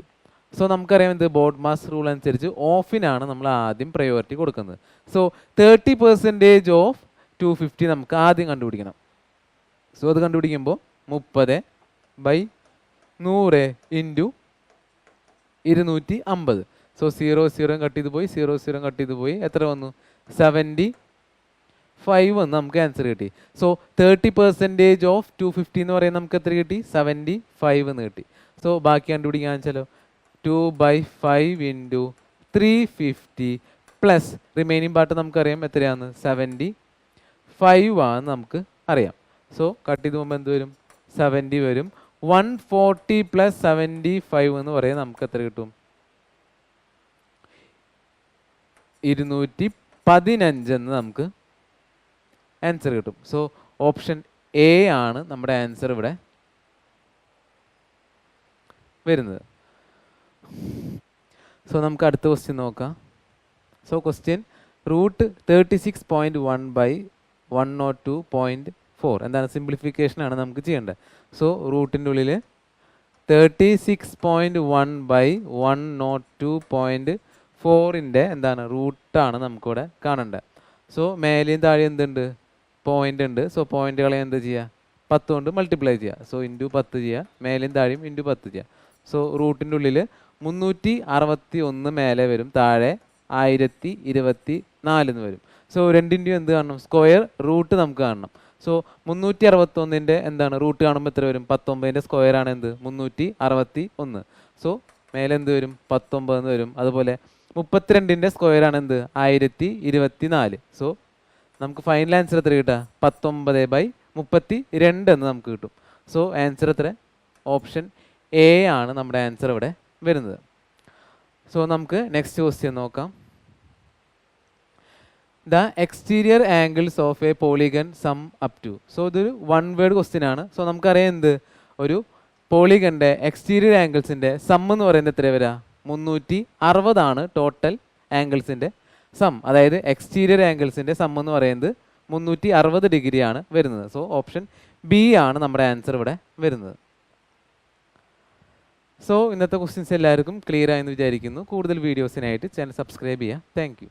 [SPEAKER 1] So നമുക്കറിയാം എന്ത്? ബോർഡ് മാസ് റൂൾ അനുസരിച്ച് ഓഫിനാണ് നമ്മൾ ആദ്യം പ്രയോറിറ്റി കൊടുക്കുന്നത്. സോ 30% ഓഫ് 250 നമുക്ക് ആദ്യം കണ്ടുപിടിക്കണം. സോ അത് കണ്ടുപിടിക്കുമ്പോൾ 30/100 × 250. സോ 0 കട്ട് ചെയ്ത് പോയി, 0 കട്ട് ചെയ്ത് പോയി. എത്ര വന്നു? 75 എന്ന് നമുക്ക് ആൻസർ കിട്ടി. സോ 30% ഓഫ് 250 എന്ന് പറയുന്നത് നമുക്ക് എത്ര കിട്ടി? 75 എന്ന് കിട്ടി. സോ ബാക്കി കണ്ടുപിടിക്കാൻ വെച്ചാലോ 2/5 × 350 പ്ലസ് റിമൈനിങ് പാർട്ട് നമുക്കറിയാം എത്രയാണെന്ന്? 75 ആണെന്ന് നമുക്ക് അറിയാം. സോ കട്ട് ചെയ്ത് പോകുമ്പോൾ എന്ത് വരും? 70 വരും. 140 + 75 എന്ന് പറയുന്നത് നമുക്ക് എത്ര കിട്ടും? 215 എന്ന് നമുക്ക് ആൻസർ കിട്ടും. സോ ഓപ്ഷൻ എ ആണ് നമ്മുടെ ആൻസർ ഇവിടെ വരുന്നത്. സോ നമുക്ക് അടുത്ത ക്വസ്റ്റ്യൻ നോക്കാം. സോ ക്വസ്റ്റ്യൻ √36.1/102.4 എന്താണ്? സിംപ്ലിഫിക്കേഷൻ ആണ് നമുക്ക് ചെയ്യേണ്ടത്. സോ റൂട്ടിൻ്റെ ഉള്ളിൽ 36.1/102.4ൻ്റെ എന്താണ്? റൂട്ടാണ് നമുക്കിവിടെ കാണേണ്ടത്. സോ മേലെയും താഴെ എന്തുണ്ട്? പോയിന്റ് ഉണ്ട്. സോ പോയിന്റുകളെ എന്താ ചെയ്യുക? 10 കൊണ്ട് മൾട്ടിപ്ലൈ ചെയ്യുക. സോ ×10 ചെയ്യുക. മേലെയും താഴെയും ×10 ചെയ്യുക. സോ റൂട്ടിൻ്റെ ഉള്ളിൽ 361 മേലെ വരും, താഴെ 1024 എന്ന് വരും. സോ രണ്ടിൻ്റെയും എന്ത് കാണണം? സ്ക്വയർ റൂട്ട് നമുക്ക് കാണണം. സോ 361ൻ്റെ എന്താണ്? റൂട്ട് കാണുമ്പോൾ എത്ര വരും? 19ൻ്റെ സ്ക്വയർ ആണ് എന്ത്? 361. സോ മേലെ എന്ത് വരും? 19 എന്ന് വരും. അതുപോലെ 32ൻ്റെ സ്ക്വയർ ആണ് എന്ത്? 1024. സോ നമുക്ക് ഫൈനൽ ആൻസർ എത്ര കിട്ടുക? 19/32 എന്ന് നമുക്ക് കിട്ടും. സോ ആൻസർ എത്ര? ഓപ്ഷൻ എ ആണ് നമ്മുടെ ആൻസർ ഇവിടെ വരുന്നത്. സോ നമുക്ക് നെക്സ്റ്റ് ക്വസ്റ്റ്യൻ നോക്കാം. The exterior angles of a polygon sum up to. So ഇതൊരു വൺ വേർഡ് ക്വസ്റ്റ്യൻ ആണ്. സോ നമുക്കറിയാം എന്ത്, ഒരു പോളിഗണിൻ്റെ എക്സ്റ്റീരിയർ ആംഗിൾസിൻ്റെ സം എന്ന് പറയുന്നത് എത്ര വരാം, 360 ടോട്ടൽ ആംഗിൾസിൻ്റെ സം. അതായത് എക്സ്റ്റീരിയർ ആംഗിൾസിൻ്റെ സം എന്ന് പറയുന്നത് 360 ഡിഗ്രിയാണ് വരുന്നത്. സോ ഓപ്ഷൻ ബി ആണ് നമ്മുടെ ആൻസർ ഇവിടെ വരുന്നത്. സോ ഇന്നത്തെ ക്വസ്റ്റ്യൻസ് എല്ലാവർക്കും ക്ലിയർ ആയെന്ന് വിചാരിക്കുന്നു. കൂടുതൽ വീഡിയോസിനായിട്ട് ചാനൽ സബ്സ്ക്രൈബ് ചെയ്യുക. Thank you.